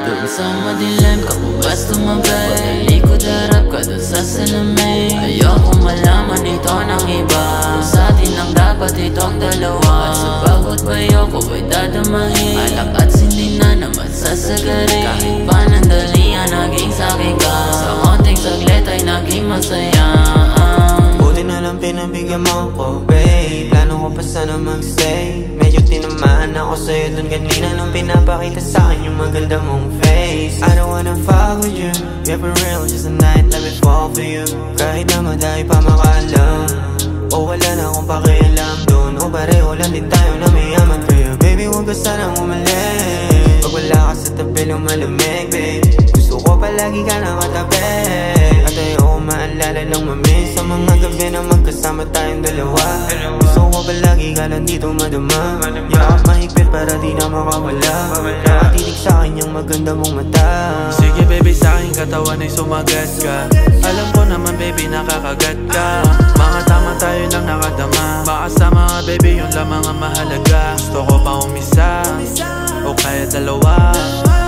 Doon sa madilim ka po ba's tumabay? Pagkalikod harap ka doon sa salamin. Ayoko malaman ito ng iba. Sa atin lang dapat itong dalawa. At sa bawat bayo ko ay dadamahin. Alak at sindi na naman sasagarin. Kahit panandalian naging sakin ka. Sa konting saglit ay naging masaya. Buti na lang pinabigyan mo ko, babe. Plano ko pa sana mag-stay. Medyo tinamaan ako sa'yo dun kanina nung pinapakita sa'kin yung maganda mong face. I don't wanna fuck with you, yeah for real, just a night, let me fall for you. Kahit na madami pa makaalam, o wala na akong pakialam dun. O pareho lang din tayo na mayaman for you. Baby, huwag ka sanang umalis. Pag wala ka sa tabi lumalamig, babe. Gusto ko palagi ka nakatabi. At ayoko maalala ng mamiss sa mga gabi na magkasama tayong dalawa. Gusto ko palagi ka lang dito madama. Yakap mahigpit para di na makawala. Nakatitig sa'kin yung maganda mong mata. Sige baby, sa'king katawan ay sumagat ka. Alam ko naman baby, nakakagat ka. Mga tama tayo lang nakadama. Makasama ka baby, yun lamang ang mahalaga. Gusto ko pa umisa o kaya dalawa.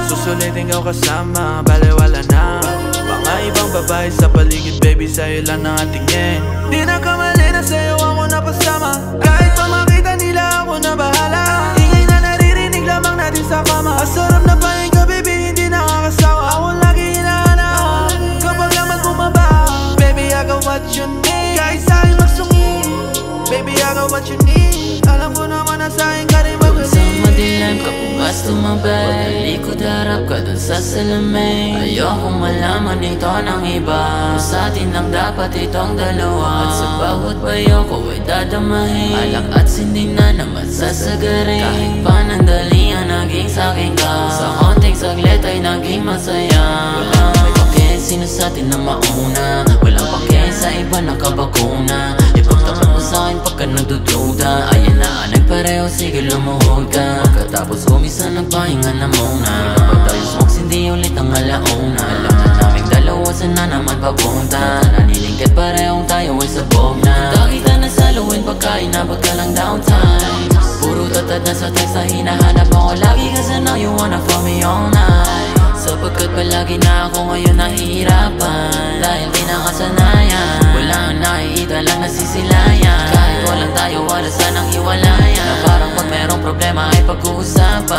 Susulitin ka kasama, baliwala na. Mga ibang babae sa paligid baby, sa'yo lang nakatingin. Di na kamali na sa'yo ako napasama. Kahit pa makita nila ako na bahala. Ingay na naririnig lamang natin sa kama. Asarap na pahinga baby, hindi nakakasawa. Ako lagi hinahanap kapag lamang bumaba. Baby, I got what you need. Kahit sa'kin magsungit, baby, I got what you need. Alam ko naman na sa'kin ka rin magaling. Sa madilim ka po ba's tumabay? Pagkalikod harap ka dun sa salamin. Ayoko malaman ito ng iba. Sa atin lang dapat itong dalawa. At sa bawat bayo ko ay dadamahin. Alak at sindi na naman sasagarin. Kahit panandalian naging sakin ka. Sa konting saglit ay naging masaya. Walang pake sino sa atin na mauna. Walang pake sa iba nakabakuna. Ipagtanong mo sa'kin pagka nagdududa. Ayan na nagpareho, sige lumuhod ka. Pagkatapos kumisa nagpahinga na muna. Kapag tayo smokes hindi ulit ang alauna. Alam na naming dalawa saan na naman papunta. Nanilingkit parehong tayo ay sabog na. Kita na sa luwin pagka inabot ka lang downtime. Puro tatad na sa text na hinahanap ako lagi. Kasi now you wanna fuck me all night. Sapagkat palagi na ako ngayon nahihirapan. Dahil di nakasanayan. Wala ang nakikita lang nasisilayan. Kahit walang tayo wala sanang hiwalayan. Na parang pag merong problema ay pag-uusapan.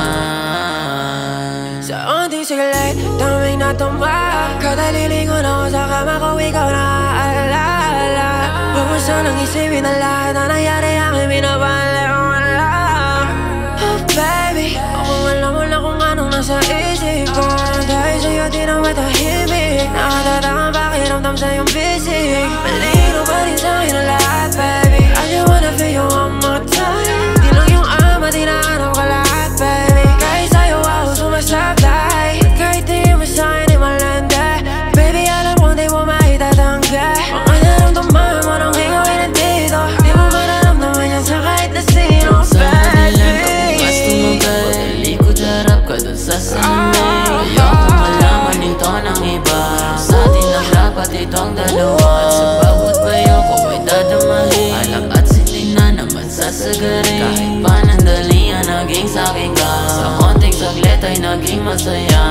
Sa onting siglit, daming natamba. Kada lilingon ako sa kama ko, ikaw na aalala. Huwag mo sanang isipin na lahat na nangyari aking binabala. Oh baby, ako alam mo na kung anong nasa isip ko. Dahil sa'yo di na matahimik. Nakatatakang pakiramdam sa iyong bisig. Malino pa rin sa'kin ang lahat baby. I just wanna feel you one more time. Di lang yung ama, di na araw ka lahat baby. Kahit sa'yo ako sumasablay. Kahit di mo sa'kin ay malandi. Baby alam mo di mo maitatanggi. Mga naramdaman mo nang ikaw ay nandito. Di mo mararamdaman yan sa kahit na sino baby. Pagkalikod harap ka dun sa salamin. Ayoko malaman ito ng iba. Sa atin lang dapat itong dalawa. At sa bawat bayo ko ay dadamahin. Alak at sindi na naman sasagarin. Kahit panandalian naging sakin ka. Sa konting saglit ay naging masaya.